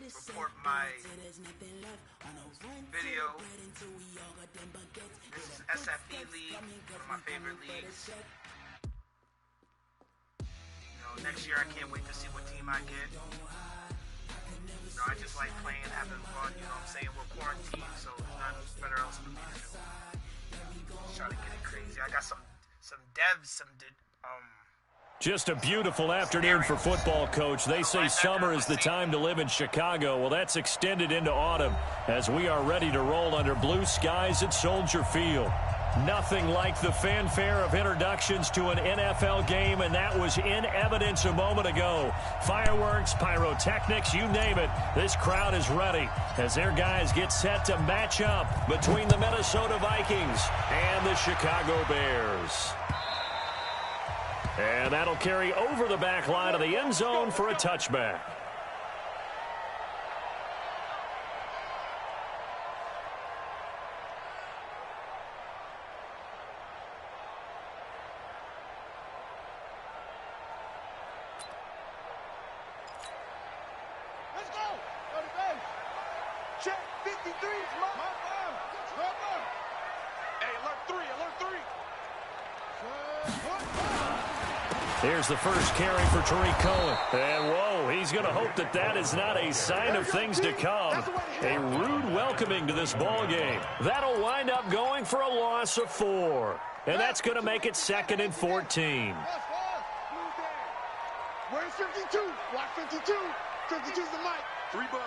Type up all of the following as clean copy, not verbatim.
report my video. This is SFE League, one of my favorite leagues. Next year I can't wait to see what team I get. I just like playing, having fun, you know what I'm saying? We're quarantined, so nothing better else to do. Just trying to get it crazy. I got some devs, Just a beautiful afternoon for football, Coach. They say summer is the time to live in Chicago. Well, that's extended into autumn as we are ready to roll under blue skies at Soldier Field. Nothing like the fanfare of introductions to an NFL game, and that was in evidence a moment ago. Fireworks, pyrotechnics, you name it. This crowd is ready as their guys get set to match up between the Minnesota Vikings and the Chicago Bears. And that'll carry over the back line of the end zone for a touchback. Let's go! Go to base! Check 53! Hey, alert 3! Here's the first carry for Tariq Cohen. And, whoa, he's going to hope that that is not a sign of things to come. A rude welcoming to this ball game. That'll wind up going for a loss of 4. And that's going to make it 2nd and 14. Where's 52? Watch 52. 52's the mic. 3 buzz.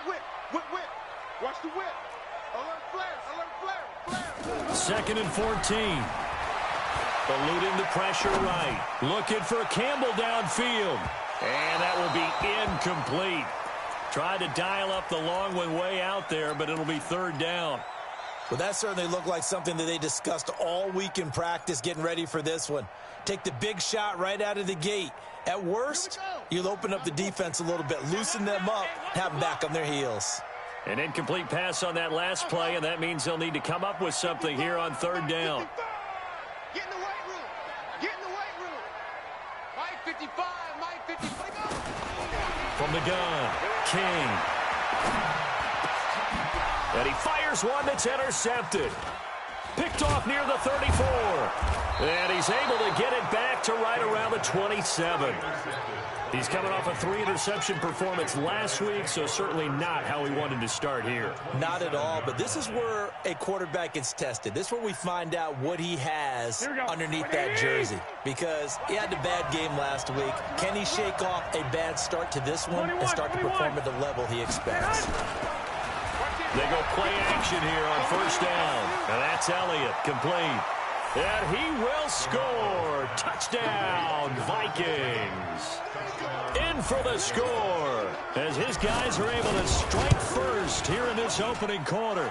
Whip. Watch the whip. Alert flare. 2nd and 14. Eluding the pressure right. Looking for Campbell downfield. And that will be incomplete. Tried to dial up the long one way out there, but it'll be 3rd down. Well, that certainly looked like something that they discussed all week in practice getting ready for this one. Take the big shot right out of the gate. At worst, you'll open up the defense a little bit, loosen them up, have them back on their heels. An incomplete pass on that last play, and that means they'll need to come up with something here on 3rd down. Get in the weight room. Mike 55. From the gun, King. And he fires one that's intercepted. Picked off near the 34. And he's able to get it back to right around the 27. He's coming off a 3-interception performance last week, so certainly not how he wanted to start here. Not at all, but this is where a quarterback gets tested. This is where we find out what he has underneath that jersey, because he had a bad game last week. Can he shake off a bad start to this one and start to perform at the level he expects? They go play action here on 1st down, and that's Elliott, complete. And he will score. Touchdown, Vikings. In for the score as his guys are able to strike first here in this opening quarter.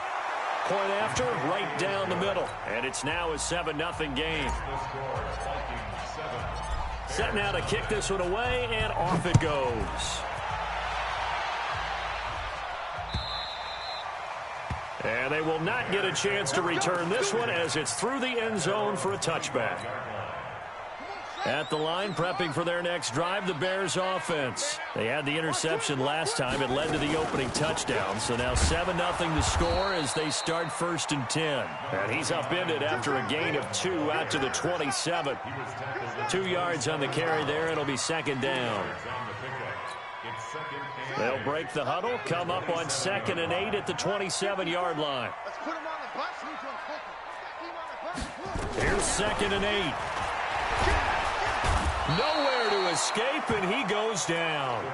Point after, right down the middle. And it's now a 7-0 game. Set now to kick this one away, and off it goes. And they will not get a chance to return this one as it's through the end zone for a touchback. At the line, prepping for their next drive, the Bears offense. They had the interception last time. It led to the opening touchdown. So now 7-0 the score as they start 1st and 10. And he's upended after a gain of 2 out to the 27. 2 yards on the carry there. It'll be 2nd down. They'll break the huddle, come up on 2nd and 8 at the 27-yard line. Here's 2nd and 8. Nowhere to escape, and he goes down.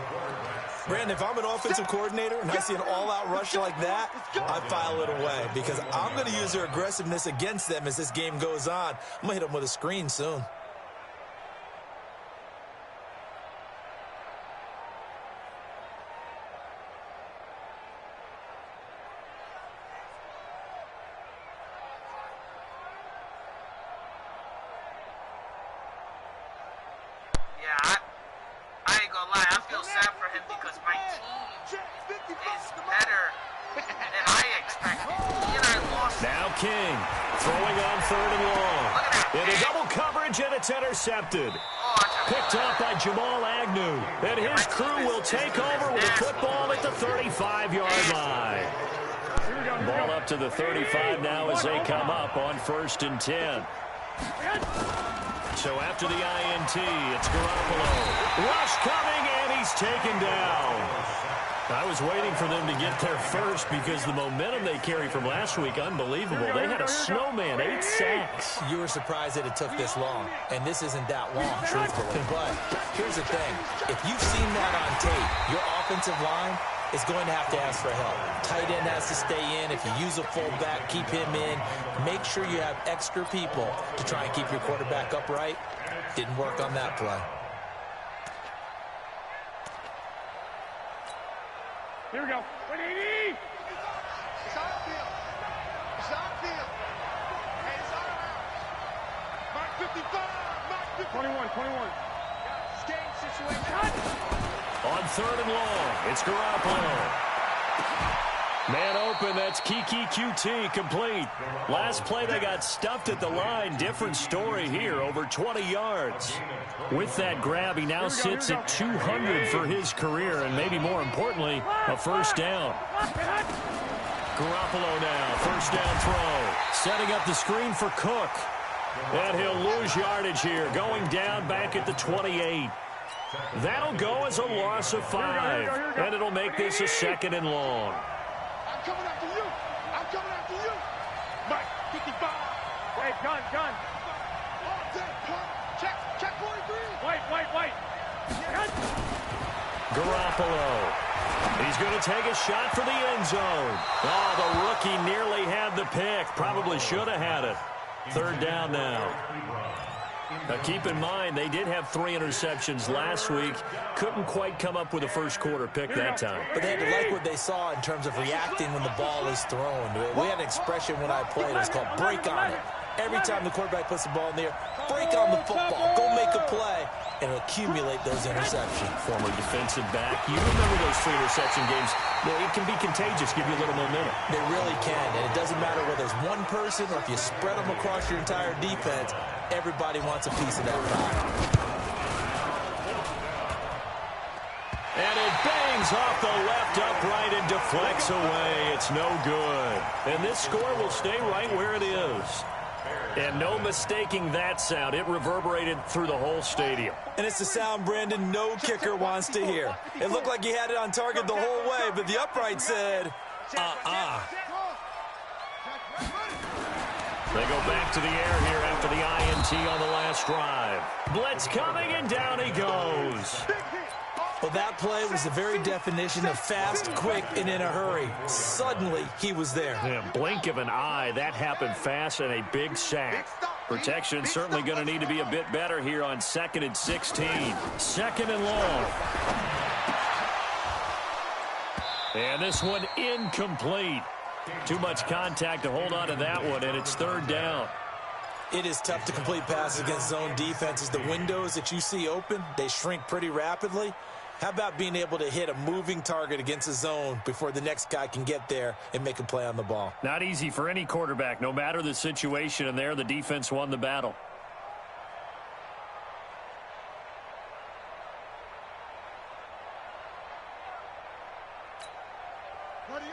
Brandon, if I'm an offensive coordinator and I see an all-out rush like that, I file it away because I'm going to use their aggressiveness against them as this game goes on. I'm going to hit them with a screen soon. King throwing on 3rd and long. Into double coverage, and it's intercepted. Oh, Picked up by Jamal Agnew. And his crew will take over with a football at the 35-yard line. Ball up to the 35 now as they come up on 1st and 10. So after the INT, it's Garoppolo. Rush coming, and he's taken down. I was waiting for them to get there first because the momentum they carry from last week, unbelievable. They had a snowman, 8 sacks. You were surprised that it took this long, and this isn't that long, truthfully. But here's the thing. If you've seen that on tape, your offensive line is going to have to ask for help. Tight end has to stay in. If you use a fullback, keep him in. Make sure you have extra people to try and keep your quarterback upright. Didn't work on that play. Here we go. 180. It's on field. It's on field. Hey, it's on around. Mark 55. Mark 50. 21. Game situation. On 3rd and long, it's Garoppolo. Man open, that's Kiki QT, complete. Last play, they got stuffed at the line. Different story here, over 20 yards. With that grab, he now sits at 200 for his career, and maybe more importantly, a 1st down. Garoppolo now, 1st down throw. Setting up the screen for Cook. And he'll lose yardage here, going down back at the 28. That'll go as a loss of 5, and it'll make this a 2nd and long. I'm coming after you. I'm coming after you. Mike, 55. Wait, gun. All day, pump. Check 43. White. Garoppolo. He's going to take a shot for the end zone. Oh, the rookie nearly had the pick. Probably should have had it. 3rd down now. Now, keep in mind, they did have 3 interceptions last week. Couldn't quite come up with a first-quarter pick that time. But they had to like what they saw in terms of reacting when the ball is thrown. We had an expression when I played. It was called break on it. Every time the quarterback puts the ball in the air, break on the football. Go make a play and accumulate those interceptions. Former defensive back. You remember those 3 interception games. It can be contagious, give you a little momentum. They really can, and it doesn't matter whether it's one person or if you spread them across your entire defense. Everybody wants a piece of that pie. And it bangs off the left upright and deflects away. It's no good. And this score will stay right where it is. And no mistaking that sound. It reverberated through the whole stadium. And it's the sound, Brandon, no kicker wants to hear. It looked like he had it on target the whole way, but the upright said, They go back to the air here after the INT on the last drive. Blitz coming, and down he goes. Well, that play was the very definition of fast, quick, and in a hurry. Suddenly, he was there. Yeah, blink of an eye, that happened fast, and a big sack. Protection certainly going to need to be a bit better here on 2nd and 16. 2nd and long. And this one incomplete. Too much contact to hold on to that one, and it's 3rd down. It is tough to complete passes against zone defenses. The windows that you see open, they shrink pretty rapidly. How about being able to hit a moving target against a zone before the next guy can get there and make a play on the ball? Not easy for any quarterback, no matter the situation, and there the defense won the battle.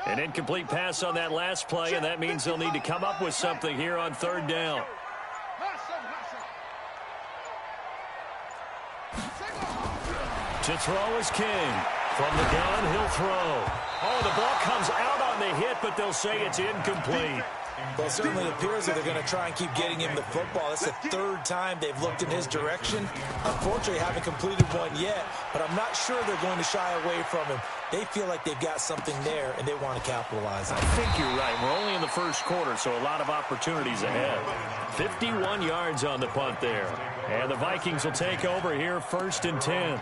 An incomplete pass on that last play, and that means they'll need to come up with something here on 3rd down. To throw is King. From the gun, he'll throw. Oh, the ball comes out on the hit, but they'll say it's incomplete. Well, it certainly appears that they're going to try and keep getting him the football. That's the 3rd time they've looked in his direction. Unfortunately, haven't completed one yet, but I'm not sure they're going to shy away from him. They feel like they've got something there, and they want to capitalize on it. I think you're right. We're only in the 1st quarter, so a lot of opportunities ahead. 51 yards on the punt there. And the Vikings will take over here 1st and 10.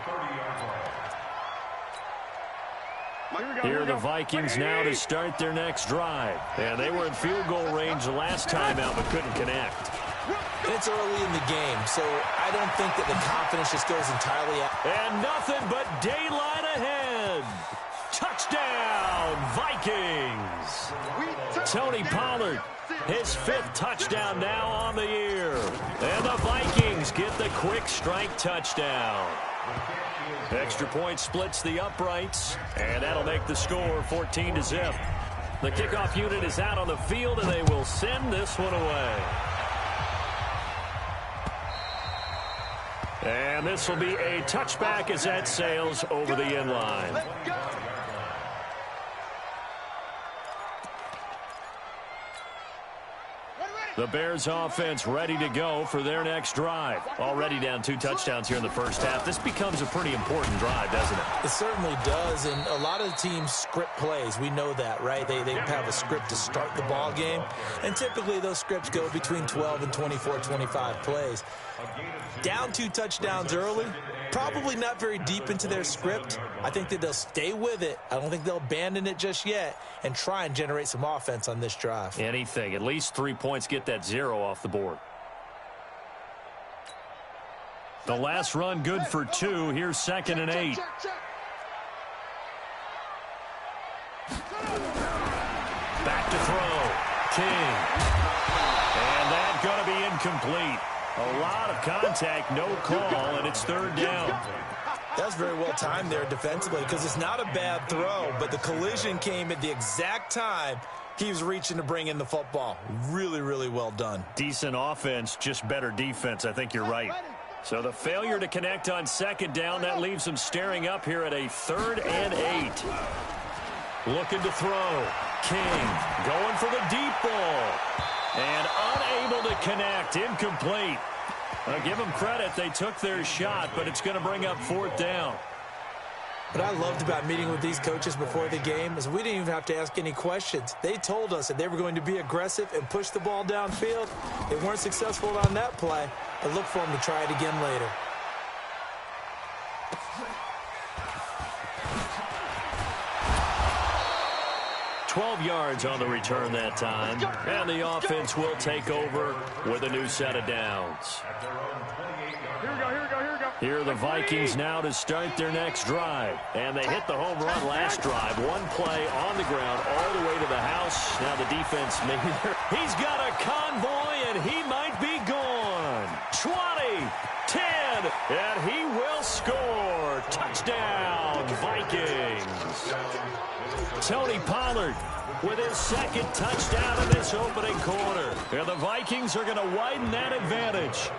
Here are the Vikings now to start their next drive. And they were in field goal range the last time out, but couldn't connect. It's early in the game, so I don't think that the confidence just goes entirely out. And nothing but daylight ahead. Touchdown! touchdown, Vikings. Tony Pollard, his 5th touchdown now on the year. And the Vikings get the quick strike touchdown. Extra point splits the uprights, and that'll make the score 14-0. The kickoff unit is out on the field, and they will send this one away. And this will be a touchback as that sails over the end line. The Bears offense ready to go for their next drive. Already down 2 touchdowns here in the first half. This becomes a pretty important drive, doesn't it? It certainly does, and a lot of the teams script plays. We know that, right? They have a script to start the ball game, and typically those scripts go between 12 and 24, 25 plays. Down 2 touchdowns early, probably not very deep into their script. I think that they'll stay with it. I don't think they'll abandon it just yet and try and generate some offense on this drive. Anything. At least 3 points, get that 0 off the board. The last run good for 2. Here's 2nd and 8. Back to throw. King. And that's going to be incomplete. A lot of contact, no call, and it's 3rd down. That's very well timed there defensively because it's not a bad throw, but the collision came at the exact time he was reaching to bring in the football. Really, really well done. Decent offense, just better defense. I think you're right. So the failure to connect on 2nd down, that leaves them staring up here at a 3rd and 8. Looking to throw. King going for the deep ball. And unable to connect. Incomplete. I'll give them credit. They took their shot, but it's going to bring up 4th down. What I loved about meeting with these coaches before the game is we didn't even have to ask any questions. They told us that they were going to be aggressive and push the ball downfield. They weren't successful on that play. I look for them to try it again later. $12 yards on the return that time, and the offense will take over with a new set of downs. Here are the Vikings now to start their next drive, and they hit the home run last drive. 1 play on the ground all the way to the house. Now the defense maybe he's got a convoy, and he might be gone. 20, 10, and he will score. Touchdown, Vikings. Tony Pollard with his 2nd touchdown in this opening quarter. And the Vikings are going to widen that advantage.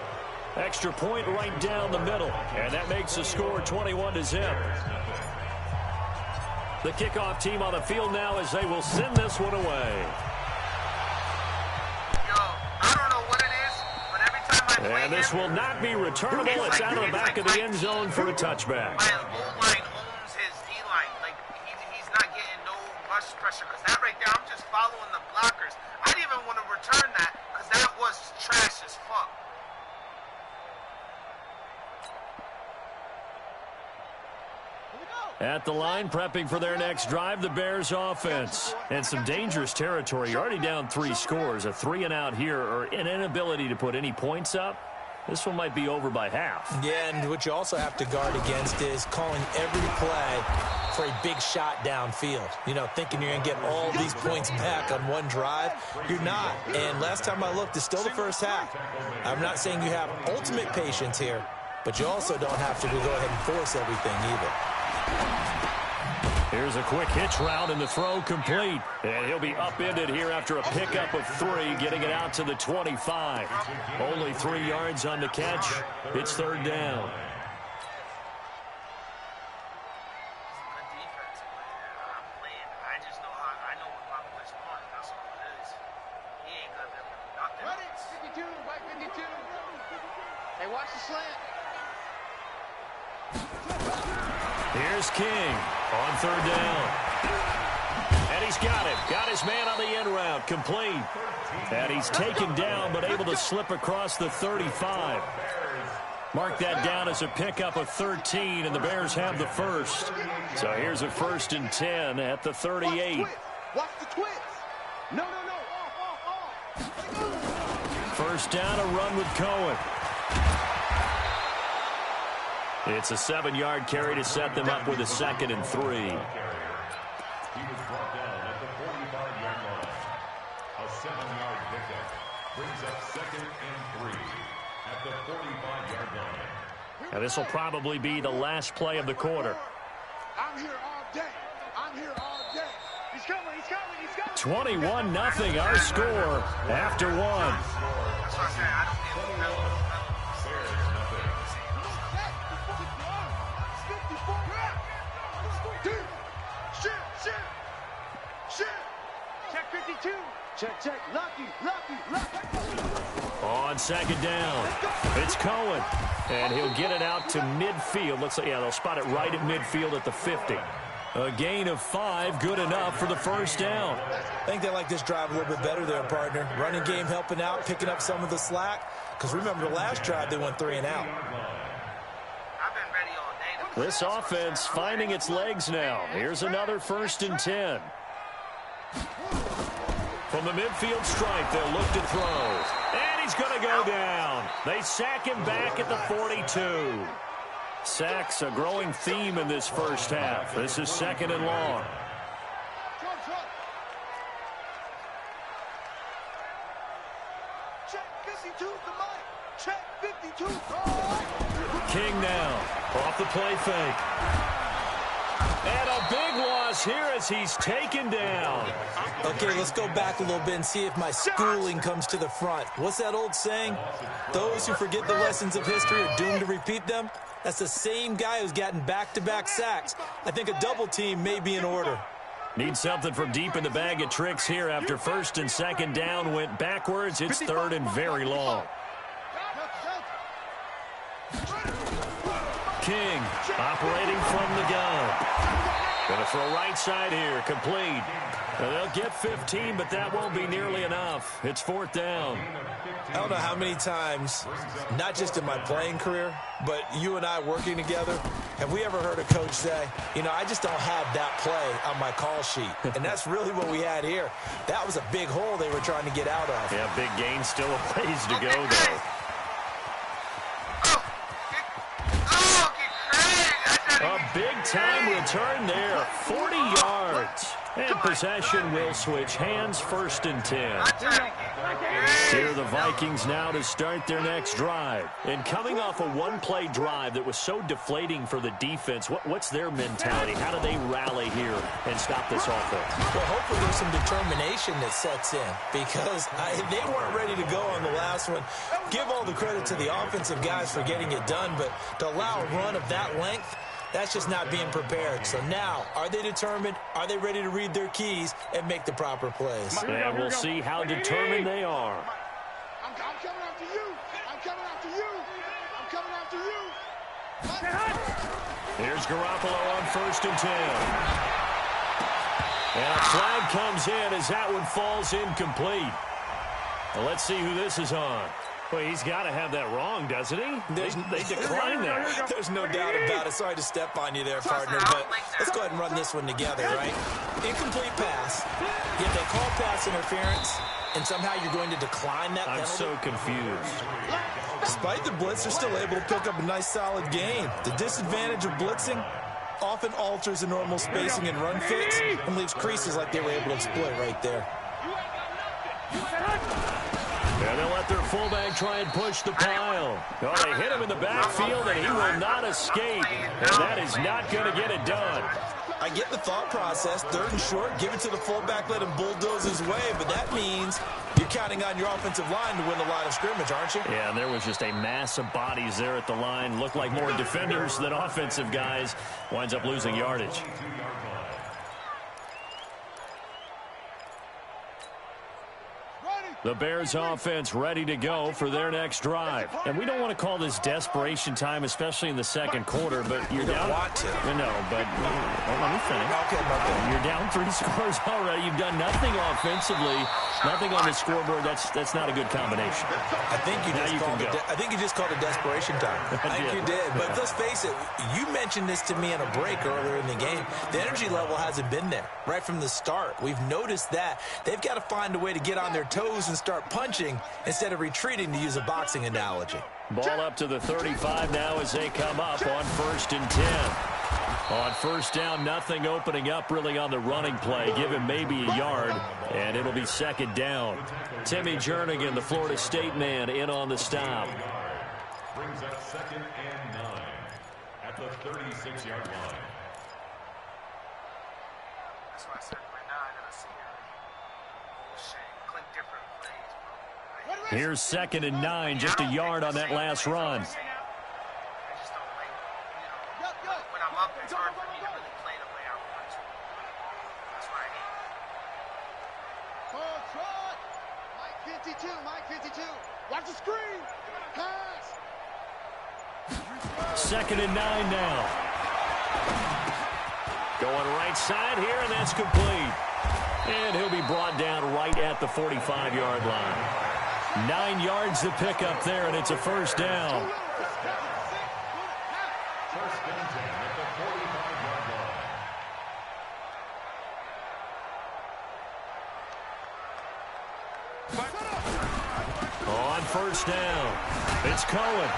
Extra point right down the middle. And that makes the score 21-0. The kickoff team on the field now as they will send this one away. Yo, I don't know what it is, but every time I play and this will not be returnable. It's out of the back of the end zone for a touchback. My O-line owns his D-line. Like, he's not getting no rush pressure because that right there, I'm just following the blockers. I didn't even want to return that because that was trash as fuck. At the line, prepping for their next drive, the Bears offense. And some dangerous territory. You're already down 3 scores. A 3-and-out here, or an inability to put any points up. This one might be over by half. Yeah, and what you also have to guard against is calling every play for a big shot downfield. You know, thinking you're going to get all these points back on one drive. You're not. And last time I looked, it's still the first half. I'm not saying you have ultimate patience here, but you also don't have to go ahead and force everything either. Here's a quick hitch route, and the throw complete. And he'll be upended here after a pickup of 3, getting it out to the 25. Only 3 yards on the catch. It's 3rd down. Hey, watch the slant. Here's King on 3rd down. And he's got it. Got his man on the end route. Complete. And he's taken down, but able to slip across the 35. Mark that down as a pickup of 13, and the Bears have the first. So here's a 1st and 10 at the 38. Watch the twist. No. Off. 1st down, a run with Cohen. It's a 7-yard carry to set them up with a 2nd and 3. He was brought down at the 45-yard line. A 7-yard pickup brings up 2nd and 3 at the 45-yard line. And this will probably be the last play of the quarter. I'm here all day. I'm here all day. He's coming. He's coming. 21-0 our score after one. That's what I said. I don't think Shit. Check 52. Check. Lucky. On second down, it's Cohen, and he'll get it out to midfield. Looks like, yeah, they'll spot it right at midfield at the 50. A gain of 5, good enough for the first down. I think they like this drive a little bit better there, partner. Running game helping out, picking up some of the slack. Because remember, the last drive, they went 3 and out. I've been ready all day. This offense finding its legs now. Here's another 1st and 10. From the midfield stripe, they'll look to throw. And he's going to go down. They sack him back at the 42. Sacks a growing theme in this first half. This is 2nd and long. Check 52 to Mike. Check 52. King now off the play fake. And a big loss here as he's taken down. Okay, let's go back a little bit and see if my schooling comes to the front. What's that old saying? Those who forget the lessons of history are doomed to repeat them. That's the same guy who's gotten back-to-back sacks. I think a double team may be in order. Need something from deep in the bag of tricks here after 1st and 2nd down went backwards. It's 3rd and very long. King operating from the gun. Going to throw right side here, complete. Now they'll get 15, but that won't be nearly enough. It's 4th down. I don't know how many times, not just in my playing career, but you and I working together, have we ever heard a coach say, you know, I just don't have that play on my call sheet. And that's really what we had here. That was a big hole they were trying to get out of. Yeah, big gain, still a ways to go, though. A big-time return there, 40 yards. And possession will switch hands, 1st and 10. Here are the Vikings now to start their next drive. And coming off a one-play drive that was so deflating for the defense, what's their mentality? How do they rally here and stop this offense? Well, hopefully there's some determination that sets in because they weren't ready to go on the last one. Give all the credit to the offensive guys for getting it done, but to allow a run of that length, that's just not being prepared. So now, are they determined? Are they ready to read their keys and make the proper plays? And we'll see how determined they are. I'm coming after you. I'm coming after you. I'm coming after you. Here's Garoppolo on 1st and 10. And a flag comes in as that one falls incomplete. Well, let's see who this is on. Well, he's got to have that wrong, doesn't he? They declined that. There's no doubt about it. Sorry to step on you there, partner, but let's go ahead and run this one together, right? Incomplete pass, yet they call pass interference, and somehow you're going to decline that penalty? I'm so confused. Despite the blitz, they're still able to pick up a nice, solid gain. The disadvantage of blitzing often alters the normal spacing and run fits and leaves creases like they were able to exploit right there. And they'll let their fullback try and push the pile. Oh, they hit him in the backfield, and he will not escape. And that is not going to get it done. I get the thought process. 3rd and short, give it to the fullback, let him bulldoze his way. But that means you're counting on your offensive line to win the line of scrimmage, aren't you? Yeah, and there was just a mass of bodies there at the line. Looked like more defenders than offensive guys. Winds up losing yardage. The Bears offense ready to go for their next drive. And we don't want to call this desperation time, especially in the 2nd quarter, but you're down. Want to. No, but let me finish. Okay, my You're down 3 scores already. You've done nothing offensively, nothing on the scoreboard. That's not a good combination. I think you just called it desperation time. I think you did. But let's face it, you mentioned this to me in a break earlier in the game. The energy level hasn't been there right from the start. We've noticed that. They've got to find a way to get on their toes and start punching instead of retreating, to use a boxing analogy. Ball up to the 35 now as they come up on 1st and 10. On first down, nothing opening up really on the running play. Give him maybe a yard, and it'll be second down. Timmy Jernigan, the Florida State man, in on the stop. Brings up 2nd and 9 at the 36-yard line. That's why I said right now I gotta see Click different plays, bro. Here's 2nd and 9, just a yard on that last run. I just don't like, when I'm up, it's hard for me to really play the way I want to. That's what I hate. Mike 52. Watch the screen. Pass. 2nd and 9 now. Going right side here, and that's complete. And he'll be brought down right at the 45-yard line. 9 yards to pick up there, and it's a first down. First and 10 at the 45-yard line. On first down, it's Cohen.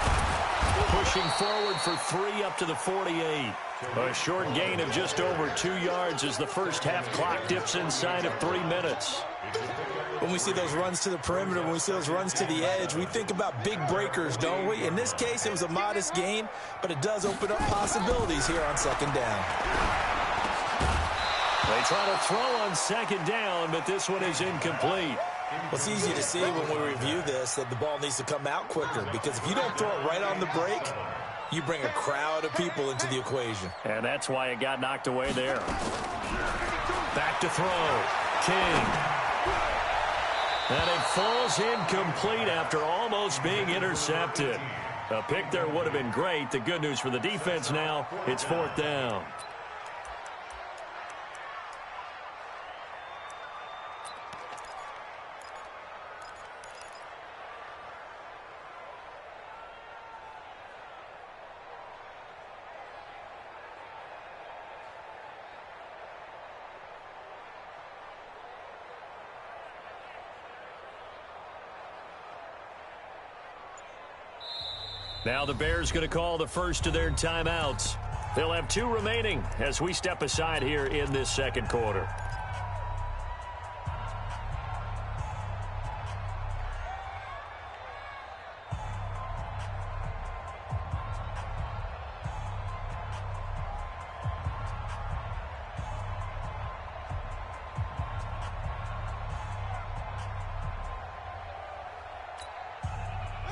Pushing forward for 3 up to the 48. A short gain of just over 2 yards as the first half clock dips inside of 3 minutes. When we see those runs to the perimeter, when we see those runs to the edge, we think about big breakers, don't we? In this case, it was a modest gain, but it does open up possibilities here on second down. They try to throw on second down, but this one is incomplete. Well, it's easy to see when we review this that the ball needs to come out quicker, because if you don't throw it right on the break, you bring a crowd of people into the equation. And that's why it got knocked away there. Back to throw. King. And it falls incomplete after almost being intercepted. A pick there would have been great. The good news for the defense now, it's 4th down. Now the Bears going to call the first of their timeouts. They'll have 2 remaining as we step aside here in this second quarter.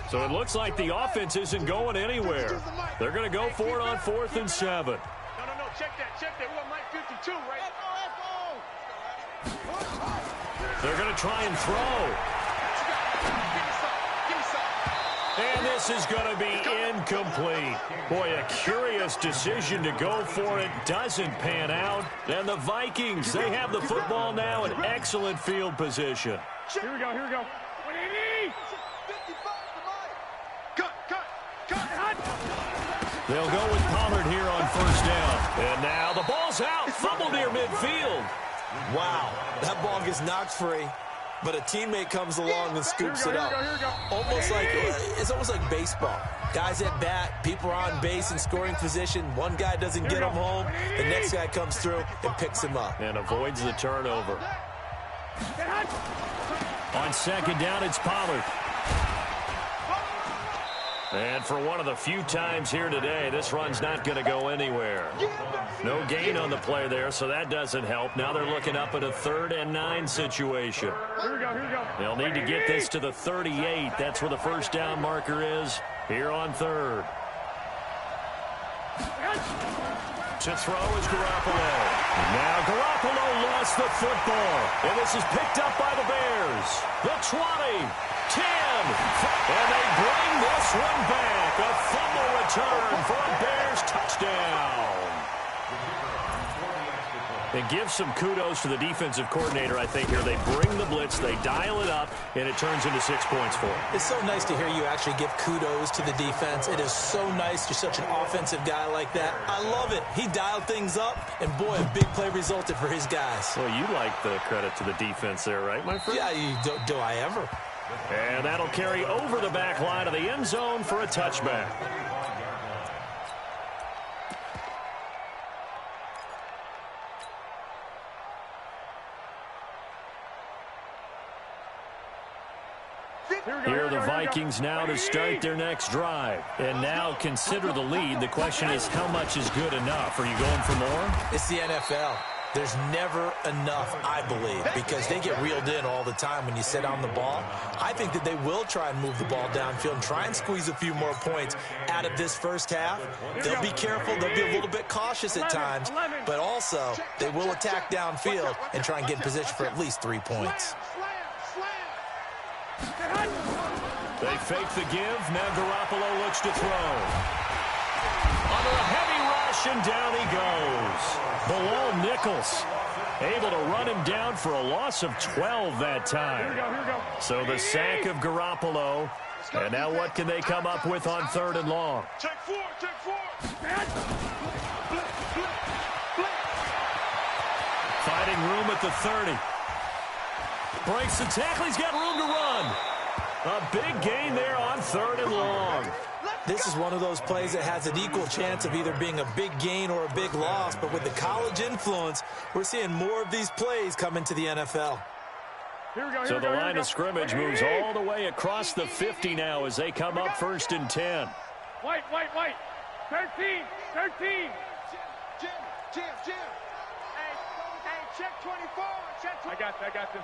So it looks like the offense isn't going anywhere. They're going to go for it on 4th and 7. No, check that. We want Mike 52, right? They're going to try and throw. And this is going to be incomplete. Boy, a curious decision to go for it. Doesn't pan out. And the Vikings, they have the football now in excellent field position. Here we go. 180. They'll go with Pollard here on first down. And now the ball's out. Fumble near midfield. Wow, that ball gets knocked free, but a teammate comes along and scoops it up. It's almost like baseball. Guys at bat, people are on base in scoring position. One guy doesn't get him home. The next guy comes through and picks him up. And avoids the turnover. On second down, it's Pollard. And for one of the few times here today, this run's not going to go anywhere. No gain on the play there, so that doesn't help. Now they're looking up at a 3rd and 9 situation. Here we go. They'll need to get this to the 38. That's where the first down marker is here on 3rd. To throw is Garoppolo. Now Garoppolo lost the football. And this is picked up by the Bears. The 20. 10, and they bring this one back. A fumble return for a Bears touchdown. And give some kudos to the defensive coordinator, I think, here. They bring the blitz, they dial it up, and it turns into 6 points for them. It's so nice to hear you actually give kudos to the defense. It is so nice. You're such an offensive guy like that. I love it. He dialed things up, and boy, a big play resulted for his guys. Well, you like the credit to the defense there, right, my friend? Yeah, do I ever. And that'll carry over the back line of the end zone for a touchback. Here are the Vikings now to start their next drive. And now consider the lead. The question is, how much is good enough? Are you going for more? It's the NFL. There's never enough, I believe, because they get reeled in all the time when you sit on the ball. I think that they will try and move the ball downfield and try and squeeze a few more points out of this first half. They'll be careful. They'll be a little bit cautious at times, but also they will attack downfield and try and get in position for at least 3 points. They fake the give. Now Garoppolo looks to throw. Under a heavy rush, and down he goes. Below Nichols, able to run him down for a loss of 12 that time. Here we go. So the sack of Garoppolo. And now what can they come up with on 3rd and long? Check four. Fighting room at the 30. Breaks the tackle. He's got room to run. A big gain there on 3rd and long. This is one of those plays that has an equal chance of either being a big gain or a big loss, but with the college influence, we're seeing more of these plays come into the NFL. So the line of scrimmage moves all the way across the 50 now as they come up 1st and 10. White. 13. Jim. Hey, check 24. I got this.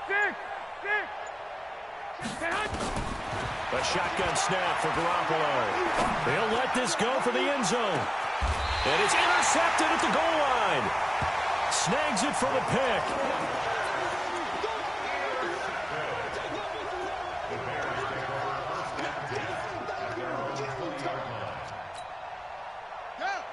Six. A shotgun snap for Garoppolo. He'll let this go for the end zone. And it's intercepted at the goal line. Snags it for the pick.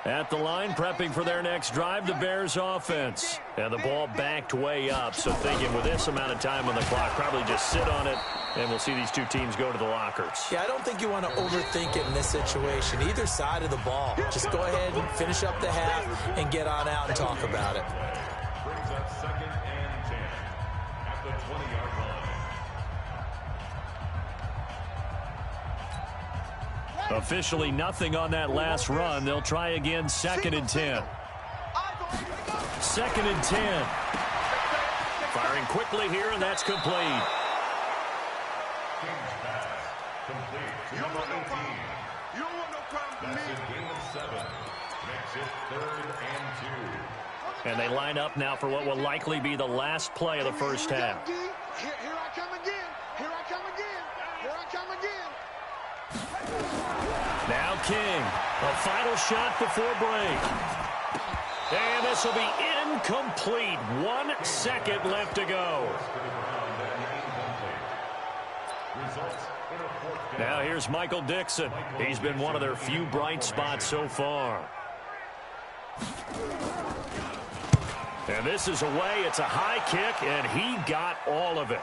At the line, prepping for their next drive, the Bears offense. And the ball backed way up, so thinking with this amount of time on the clock, probably just sit on it, and we'll see these two teams go to the lockers. Yeah, I don't think you want to overthink it in this situation. Either side of the ball. Just go ahead and finish up the half and get on out and talk about it. Brings up 2nd and 10 at the 20-yard line. Officially nothing on that last run. They'll try again 2nd and 10. 2nd and 10. Firing quickly here, and that's complete. King's pass. Complete to number 18. You don't want no problem with That's me. a gain of 7. Makes it 3rd and 2. And they line up now for what will likely be the last play of the first half. Here I come again. Now King, a final shot before break. And this will be incomplete. 1 second left to go. Now here's Michael Dixon. He's been one of their few bright spots so far. And this is away. It's a high kick, and he got all of it.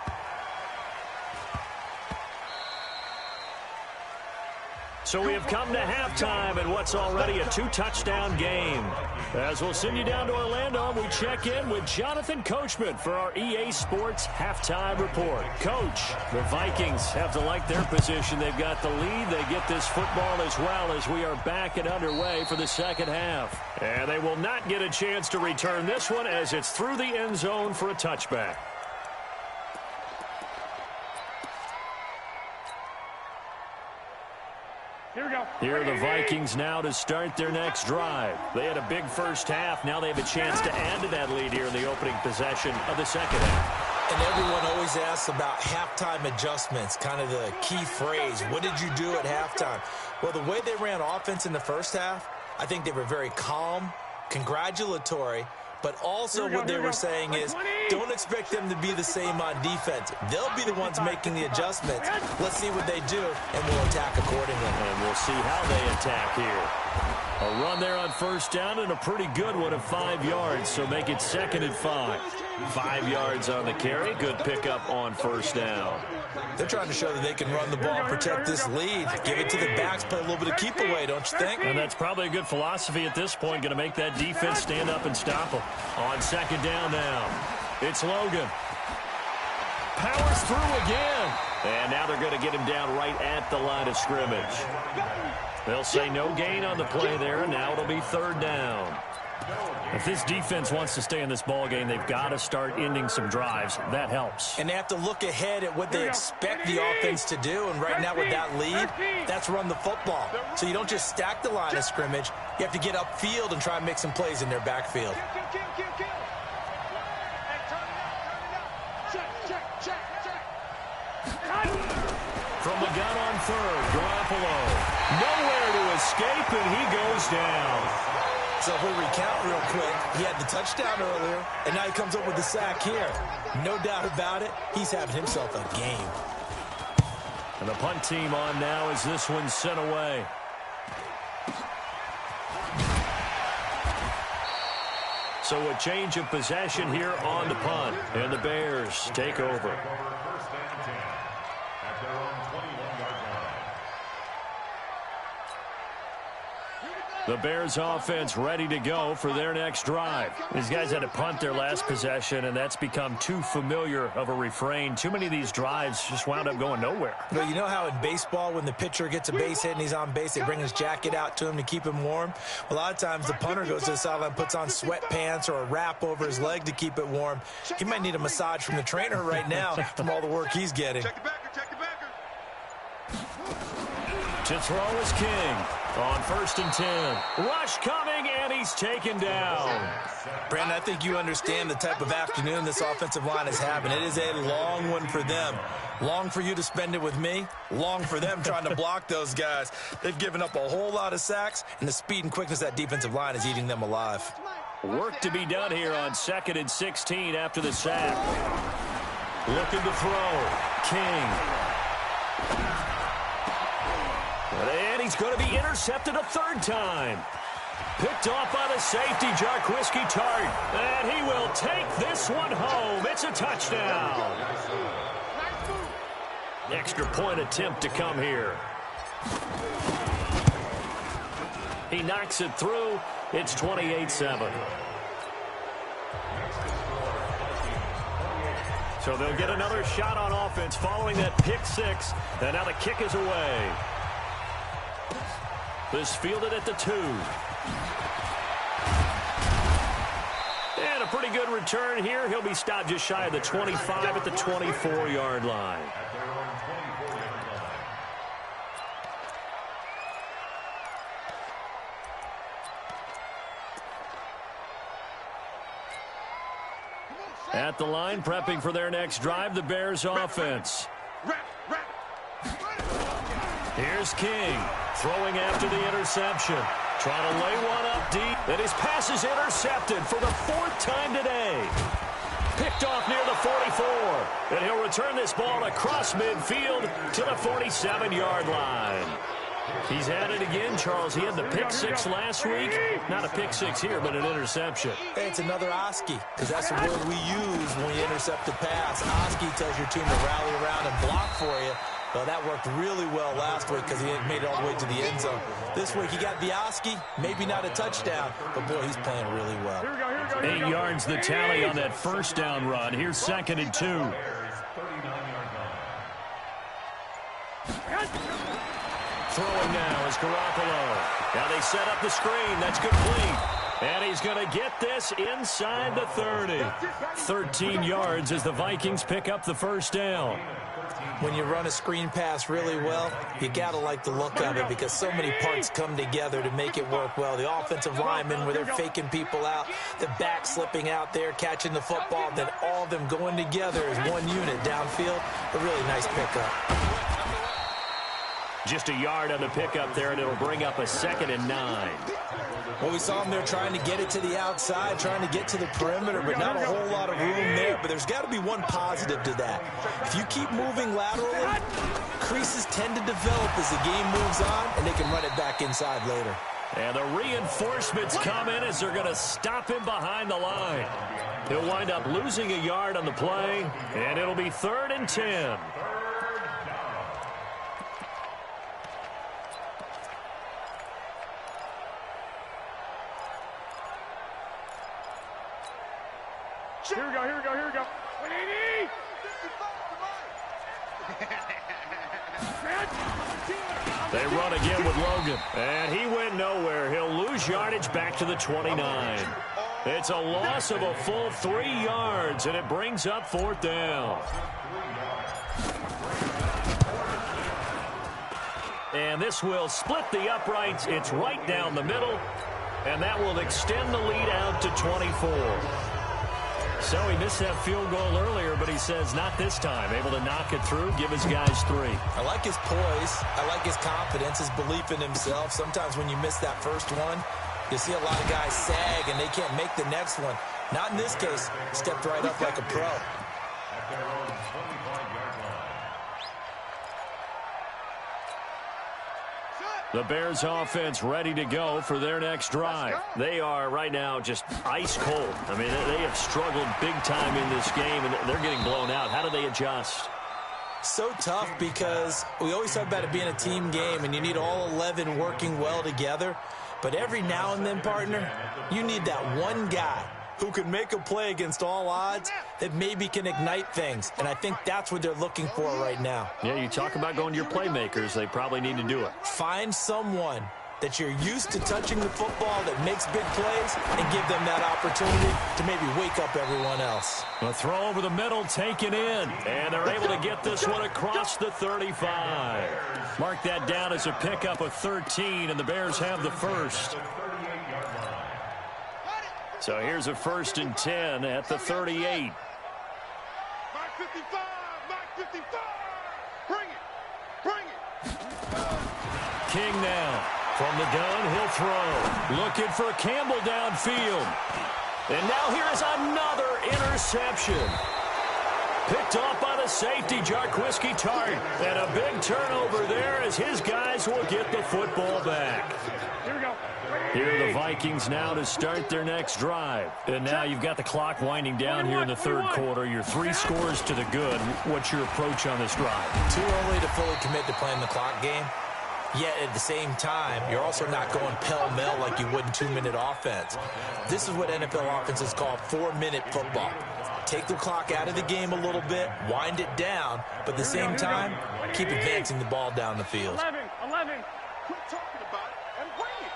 So we have come to halftime in what's already a 2-touchdown game. As we'll send you down to Orlando, we check in with Jonathan Coachman for our EA Sports Halftime Report. Coach, the Vikings have to like their position. They've got the lead. They get this football as well as we are back and underway for the second half. And they will not get a chance to return this one as it's through the end zone for a touchback. Here are the Vikings now to start their next drive. They had a big first half. Now they have a chance to add to that lead here in the opening possession of the second half. And everyone always asks about halftime adjustments, kind of the key phrase. What did you do at halftime? Well, the way they ran offense in the first half, I think they were very calm, congratulatory, but also what they were saying is don't expect them to be the same on defense. They'll be the ones making the adjustments. Let's see what they do, and we'll attack accordingly. And we'll see how they attack here. A run there on first down and a pretty good one of 5 yards, so make it 2nd and 5. 5 yards on the carry. Good pickup on first down. They're trying to show that they can run the ball, protect this lead, give it to the backs, play a little bit of keep away, don't you think? And that's probably a good philosophy at this point, going to make that defense stand up and stop them. On second down now, it's Logan. Powers through again. And now they're going to get him down right at the line of scrimmage. They'll say no gain on the play there, and now it'll be 3rd down. If this defense wants to stay in this ball game, they've got to start ending some drives. That helps. And they have to look ahead at what they expect the offense to do. And right now with that lead, that's run the football. So you don't just stack the line of scrimmage. You have to get upfield and try and make some plays in their backfield. From the gun on third, Garoppolo. Nowhere to escape, and he goes down. So if we recount real quick, he had the touchdown earlier, and now he comes up with the sack here. No doubt about it, he's having himself a game. And the punt team on now as this one's sent away. So a change of possession here on the punt, and the Bears take over. First and 10 at their own 21-yard line. The Bears offense ready to go for their next drive. These guys had to punt their last possession, and that's become too familiar of a refrain. Too many of these drives just wound up going nowhere. Well, you know how in baseball, when the pitcher gets a base hit and he's on base, they bring his jacket out to him to keep him warm? A lot of times the punter goes to the sideline, puts on sweatpants or a wrap over his leg to keep it warm. He might need a massage from the trainer right now from all the work he's getting. Check the backer, check the backer. To throw is King on 1st and 10. Rush coming, and he's taken down. Brandon, I think you understand the type of afternoon this offensive line is having. It is a long one for them. Long for you to spend it with me. Long for them trying to block those guys. They've given up a whole lot of sacks, and the speed and quickness of that defensive line is eating them alive. Work to be done here on 2nd and 16 after the sack. Looking to throw. King. And he's going to be intercepted a third time. Picked off by the safety, Jarquiski Tart. And he will take this one home. It's a touchdown. Extra point attempt to come here. He knocks it through. It's 28-7. So they'll get another shot on offense following that pick six. And now the kick is away. This fielded at the 2. And a pretty good return here. He'll be stopped just shy of the 25 at the 24-yard line. At the line, prepping for their next drive, the Bears offense. Here's King, throwing after the interception. Trying to lay one up deep. And his pass is intercepted for the 4th time today. Picked off near the 44. And he'll return this ball across midfield to the 47-yard line. He's had it again, Charles. He had the pick six last week. Not a pick six here, but an interception. Hey, it's another Oski, because that's the word we use when you intercept a pass. Oski tells your team to rally around and block for you. Well, that worked really well last week because he made it all the way to the end zone. This week, he got the Oski, maybe not a touchdown, but, boy, he's playing really well. 8 yards the tally on that first down run. Here's 2nd and 2. Throwing now is Garoppolo. Now they set up the screen. That's complete. And he's going to get this inside the 30. 13 yards as the Vikings pick up the first down. When you run a screen pass really well, you got to like the look of it because so many parts come together to make it work well. The offensive linemen, where they're faking people out, the back slipping out there, catching the football, then all of them going together as one unit downfield. A really nice pickup. Just a yard on the pickup there, and it'll bring up a 2nd and 9. Well, we saw him there trying to get it to the outside, trying to get to the perimeter, but not a whole lot of room there. But there's got to be one positive to that. If you keep moving laterally, creases tend to develop as the game moves on, and they can run it back inside later. And the reinforcements come in as they're going to stop him behind the line. He'll wind up losing a yard on the play, and it'll be 3rd and 10. Here we go, here we go, here we go. They run again with Logan. And he went nowhere. He'll lose yardage back to the 29. It's a loss of a full 3 yards, and it brings up 4th down. And this will split the uprights. It's right down the middle, and that will extend the lead out to 24. So he missed that field goal earlier, but he says not this time. Able to knock it through, give his guys 3. I like his poise. I like his confidence, his belief in himself. Sometimes when you miss that first one, you see a lot of guys sag and they can't make the next one. Not in this case. Stepped right up like a pro. At their own 25-yard line. The Bears offense ready to go for their next drive. They are right now just ice cold. I mean, they have struggled big time in this game, and they're getting blown out. How do they adjust? So tough because we always talk about it being a team game, and you need all 11 working well together. But every now and then, partner, you need that one guy who can make a play against all odds that maybe can ignite things. And I think that's what they're looking for right now. Yeah, you talk about going to your playmakers. They probably need to do it. Find someone that you're used to touching the football that makes big plays and give them that opportunity to maybe wake up everyone else. A throw over the middle taken in, and they're able to get this one across the 35. Mark that down as a pickup of 13, and the Bears have the first. So here's a 1st and 10 at the 38. Mike 55, Mike 55. Bring it. King now. From the gun, he'll throw. Looking for Campbell downfield. And now here is another interception. Picked off by the safety, Jarquiski Tart. And a big turnover there as his guys will get the football back. Here we go. Here are the Vikings now to start their next drive. And now you've got the clock winding down here in the 3rd quarter. You're 3 scores to the good. What's your approach on this drive? Too early to fully commit to playing the clock game. Yet at the same time, you're also not going pell-mell like you would in 2-minute offense. This is what NFL offenses call 4-minute football. Take the clock out of the game a little bit, wind it down, but at the same time, keep advancing the ball down the field. 11. Quit talking about it and bring it.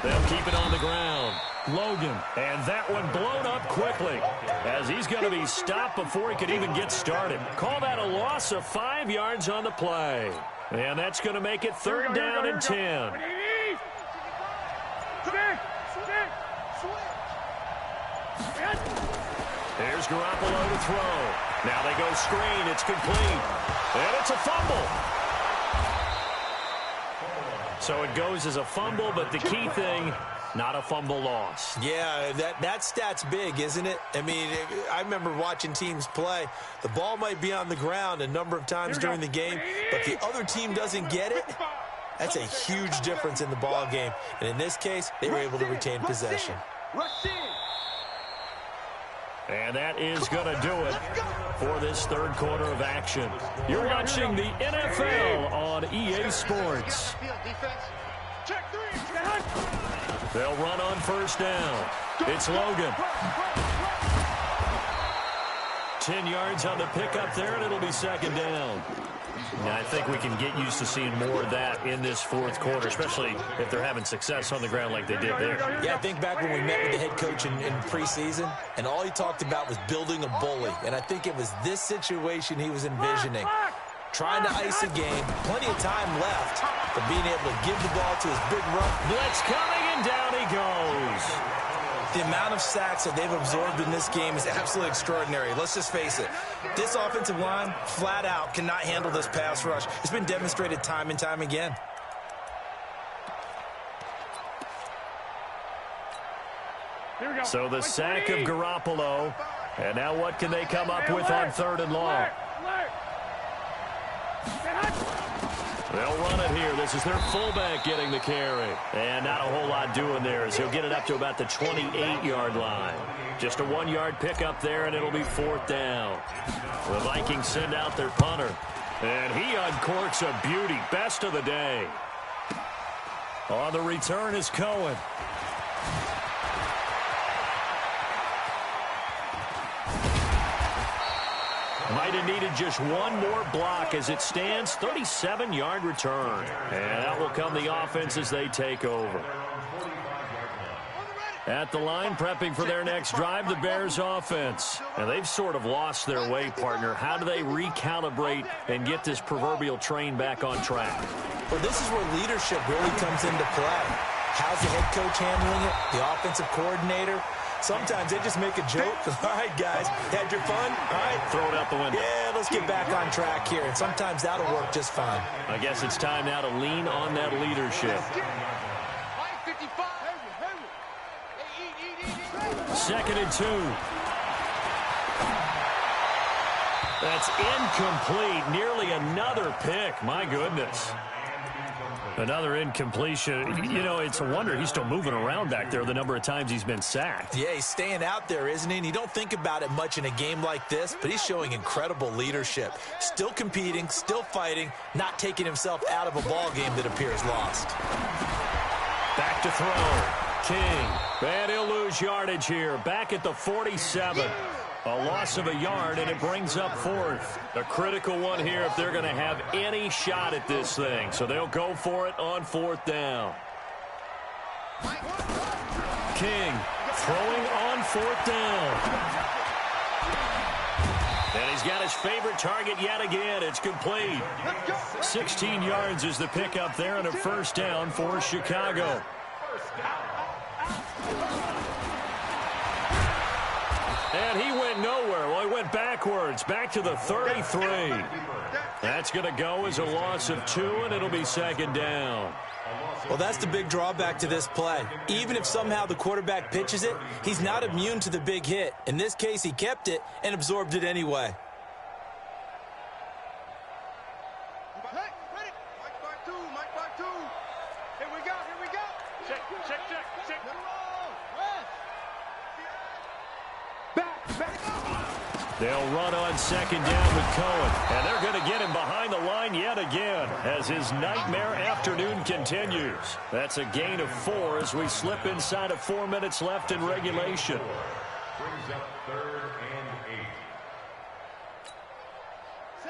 They'll keep it on the ground. Logan, and that one blown up quickly as he's going to be stopped before he could even get started. Call that a loss of 5 yards on the play. And that's going to make it 3rd down and 10. Here's Garoppolo to throw. Now they go screen. It's complete. And it's a fumble. So it goes as a fumble, but the key thing, not a fumble loss. Yeah, that stat's big, isn't it? I mean, I remember watching teams play. The ball might be on the ground a number of times during the game, but the other team doesn't get it. That's a huge difference in the ball game. And in this case, they were able to retain possession. And that is going to do it for this 3rd quarter of action. You're watching the NFL on EA Sports. They'll run on 1st down. It's Logan. 10 yards on the pickup there, and it'll be 2nd down. Now, I think we can get used to seeing more of that in this 4th quarter, especially if they're having success on the ground like they did there. Yeah, I think back when we met with the head coach in preseason, and all he talked about was building a bully. And I think it was this situation he was envisioning. Trying to ice a game, plenty of time left, but being able to give the ball to his big run. Blitz coming, and down he goes. The amount of sacks that they've absorbed in this game is absolutely extraordinary. Let's just face it. This offensive line, flat out, cannot handle this pass rush. It's been demonstrated time and time again. So the sack of Garoppolo. And now what can they come up with on 3rd and long? They'll run it here. This is their fullback getting the carry. And not a whole lot doing there as he'll get it up to about the 28-yard line. Just a 1-yard pickup there, and it'll be 4th down. The Vikings send out their punter. And he uncorks a beauty. Best of the day. On the return is Cohen. Might have needed just one more block. As it stands, 37-yard return. And that will come the offense as they take over. At the line, prepping for their next drive, the Bears offense. And they've sort of lost their way, partner. How do they recalibrate and get this proverbial train back on track? Well, this is where leadership really comes into play. How's the head coach handling it? The offensive coordinator? Sometimes they just make a joke. All right, guys, had your fun? All right. Throw it out the window. Yeah, let's get back on track here. And sometimes that'll work just fine. I guess it's time now to lean on that leadership. 2nd and 2. That's incomplete. Nearly another pick. My goodness. Another incompletion. You know, it's a wonder he's still moving around back there the number of times he's been sacked. Yeah, he's staying out there, isn't he? And you don't think about it much in a game like this, but he's showing incredible leadership. Still competing, still fighting, not taking himself out of a ball game that appears lost. Back to throw. King. And he'll lose yardage here. Back at the 47. A loss of a yard, and it brings up 4th. A critical one here if they're going to have any shot at this thing. So they'll go for it on 4th down. King throwing on 4th down. And he's got his favorite target yet again. It's complete. 16 yards is the pickup there, and a 1st down for Chicago. And he went nowhere. Well, he went backwards, back to the 33. That's going to go as a loss of 2, and it'll be 2nd down. Well, that's the big drawback to this play. Even if somehow the quarterback pitches it, he's not immune to the big hit. In this case, he kept it and absorbed it anyway. They'll run on 2nd down with Cohen. And they're going to get him behind the line yet again as his nightmare afternoon continues. That's a gain of 4 as we slip inside of 4 minutes left in regulation. Brings up 3rd and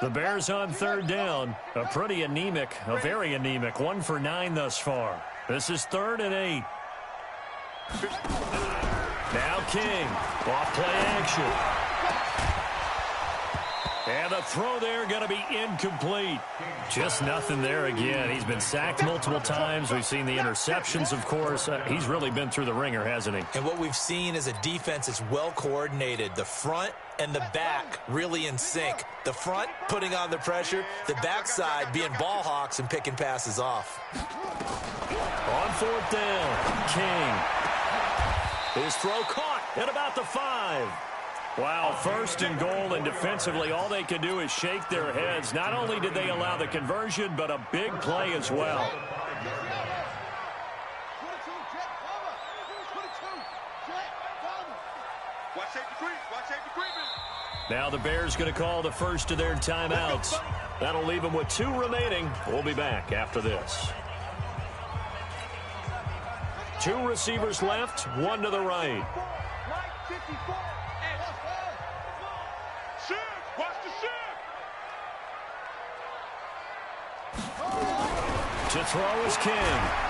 8. The Bears on 3rd down. A pretty anemic, a very anemic. 1 for 9 thus far. This is 3rd and 8. Now King. Off play action. And the throw there going to be incomplete. Just nothing there again. He's been sacked multiple times. We've seen the interceptions, of course. He's really been through the ringer, hasn't he? And what we've seen is a defense that's well coordinated. The front and the back really in sync. The front putting on the pressure. The backside being ball hawks and picking passes off. On 4th down, King. His throw caught at about the 5. Wow, 1st and goal, and defensively all they can do is shake their heads. Not only did they allow the conversion, but a big play as well. Now the Bears going to call the first of their timeouts. That'll leave them with 2 remaining. We'll be back after this. 2 receivers left, 1 to the right. To throw is King,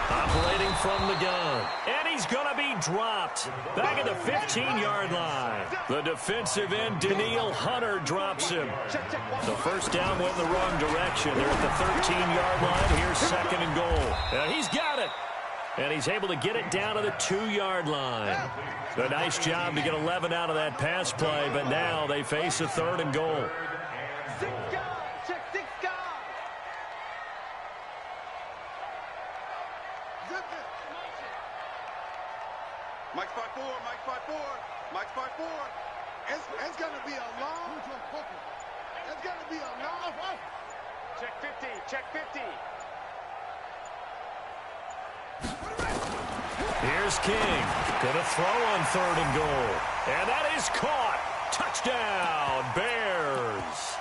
operating from the gun. And he's going to be dropped back at the 15-yard line. The defensive end, Daniil Hunter, drops him. The 1st down went in the wrong direction. They're at the 13-yard line. Here's 2nd and goal. And he's got it. And he's able to get it down to the 2-yard line. A nice job to get 11 out of that pass play, but now they face a 3rd and goal. Mike spot 4, Mike spot 4, Mike spot 4. It's going to be a long. It's going to be a long. Check 50, check 50. Here's King. Going to throw on 3rd and goal. And that is caught. Touchdown, Bears.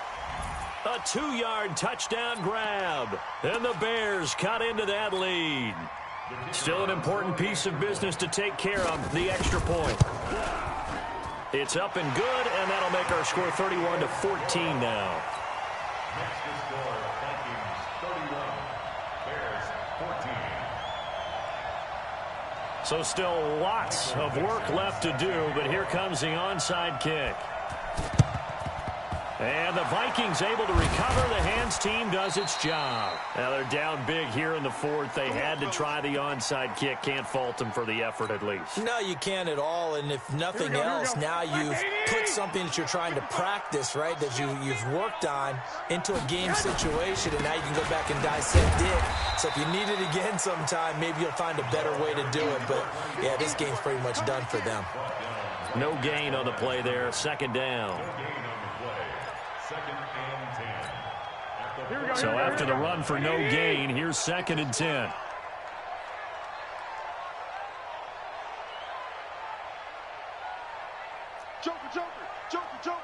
A 2-yard touchdown grab. And the Bears cut into that lead. Still an important piece of business to take care of, the extra point. It's up and good, and that'll make our score 31-14 now. Next to score, Vikings 31, Bears 14. So still lots of work left to do, but here comes the onside kick. And the Vikings able to recover. The hands team does its job. Now they're down big here in the fourth. They had to try the onside kick. Can't fault them for the effort at least. No, you can't at all. And if nothing else, now you've put something that you're trying to practice, right, that you've worked on into a game situation, and now you can go back and dissect it. So if you need it again sometime, maybe you'll find a better way to do it. But, yeah, this game's pretty much done for them. No gain on the play there. Second down. So after the run for no gain, here's 2nd and 10. Joker, Joker, Joker, Joker.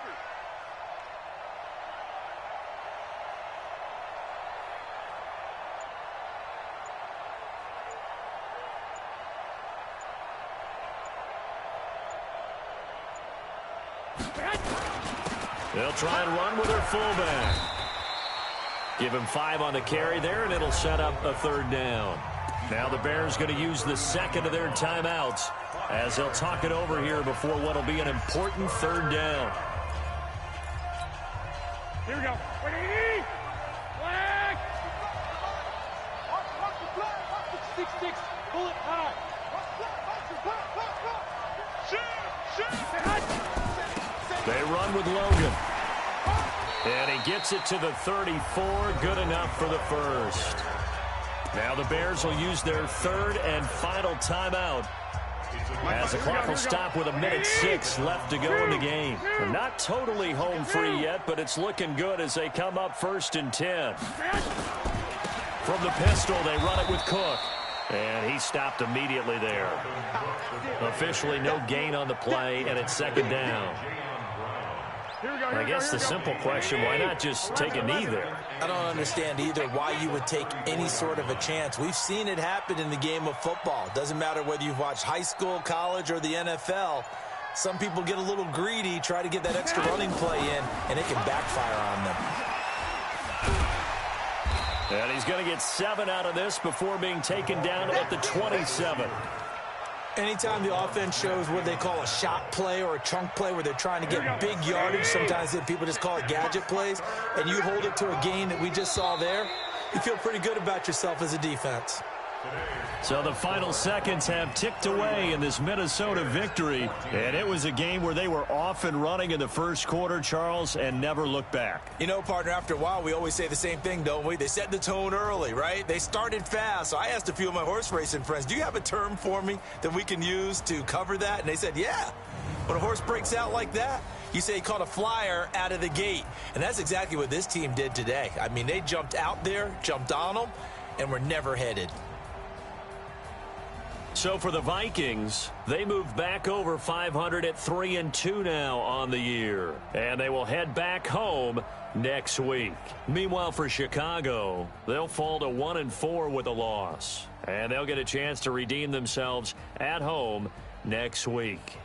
They'll try and run with their fullback. Give him 5 on the carry there, and it'll set up a 3rd down. Now the Bears going to use the second of their timeouts as they'll talk it over here before what will be an important 3rd down. Here we go. Flag! Watch the flag. Watch the 6-6. Pull it high. Shoot! They run with Logan. And he gets it to the 34. Good enough for the first. Now the Bears will use their 3rd and final timeout as the clock will stop with 1:06 left to go in the game. They're not totally home free yet, but it's looking good as they come up 1st and 10. From the pistol, they run it with Cook. And he stopped immediately there. Officially no gain on the play, and it's 2nd down. I guess the simple question, why not just take a knee there? I don't understand either why you would take any sort of a chance. We've seen it happen in the game of football. Doesn't matter whether you've watched high school, college, or the NFL. Some people get a little greedy, try to get that extra running play in, and it can backfire on them. And he's going to get 7 out of this before being taken down at the 27. Anytime the offense shows what they call a shot play or a chunk play where they're trying to get big yardage, sometimes people just call it gadget plays, and you hold it to a gain that we just saw there, you feel pretty good about yourself as a defense. So the final seconds have ticked away in this Minnesota victory, and it was a game where they were off and running in the first quarter, Charles, and never looked back. You know, partner, after a while, we always say the same thing, don't we? They set the tone early, right? They started fast. So I asked a few of my horse racing friends, do you have a term for me that we can use to cover that? And they said, yeah. When a horse breaks out like that, you say he caught a flyer out of the gate. And that's exactly what this team did today. I mean, they jumped out there, jumped on them, and were never headed. So for the Vikings, they move back over 500 at 3-2 now on the year. And they will head back home next week. Meanwhile, for Chicago, they'll fall to 1-4 with a loss. And they'll get a chance to redeem themselves at home next week.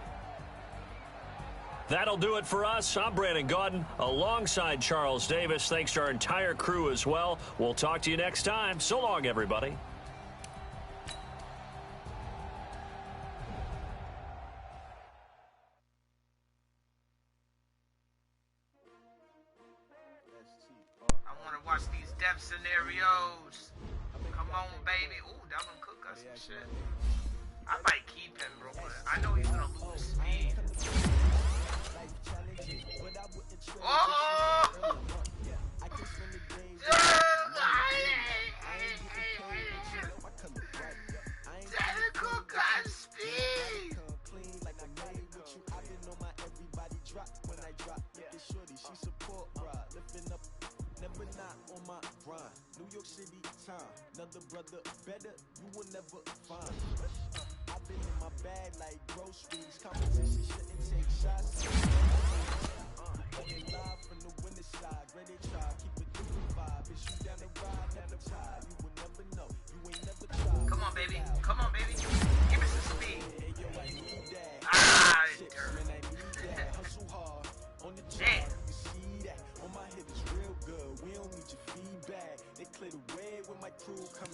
That'll do it for us. I'm Brandon Gaudin alongside Charles Davis. Thanks to our entire crew as well. We'll talk to you next time. So long, everybody. Watch these depth scenarios. Come on, baby. Ooh, Dalvin Cook got some shit. I might keep him, bro, but I know he's gonna lose speed. Oh! Dalvin Cook got speed. Never not on my grind. New York City time. Another brother better, you will never find. I've been in my bag like groceries. Competition shouldn't take shots. Live from the winter side. Ready to try. Keep it different vibe. Bitch, you down the ride, never tired. You will never know. You ain't never tried. Come on, baby. Come on, baby. Give me some speed. Ah,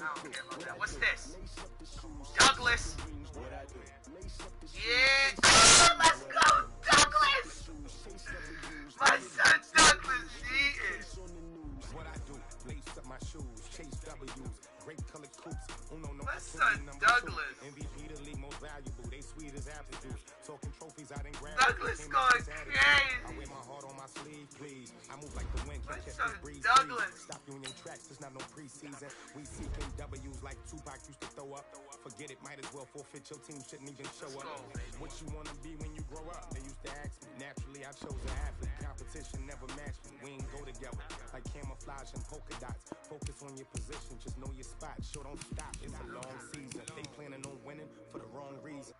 don't care about that. What's this? Douglas. Yeah, let's go, Douglas. My son Douglas, he is. What I do, lace up my shoes, chase W's, great color coops. My son Douglas. MVP the league most valuable, they sweet as apple juice. Talking trophies I didn't grab. Douglas going crazy. I wear my heart on my sleeve, please. I move like the wind, catch the breeze. Douglas. Stop you in your tracks, it's not no preseason. We seeking W's like Tupac used to throw up. Forget it, might as well forfeit. Your team shouldn't even show up. What you wanna be when you grow up? They used to ask me. Naturally, I chose an athlete. Competition never matched me. We ain't go together like camouflage and polka dots. Focus on your position, just know your spot. Sure, don't stop. It's a long season. They planning on winning for the wrong reason.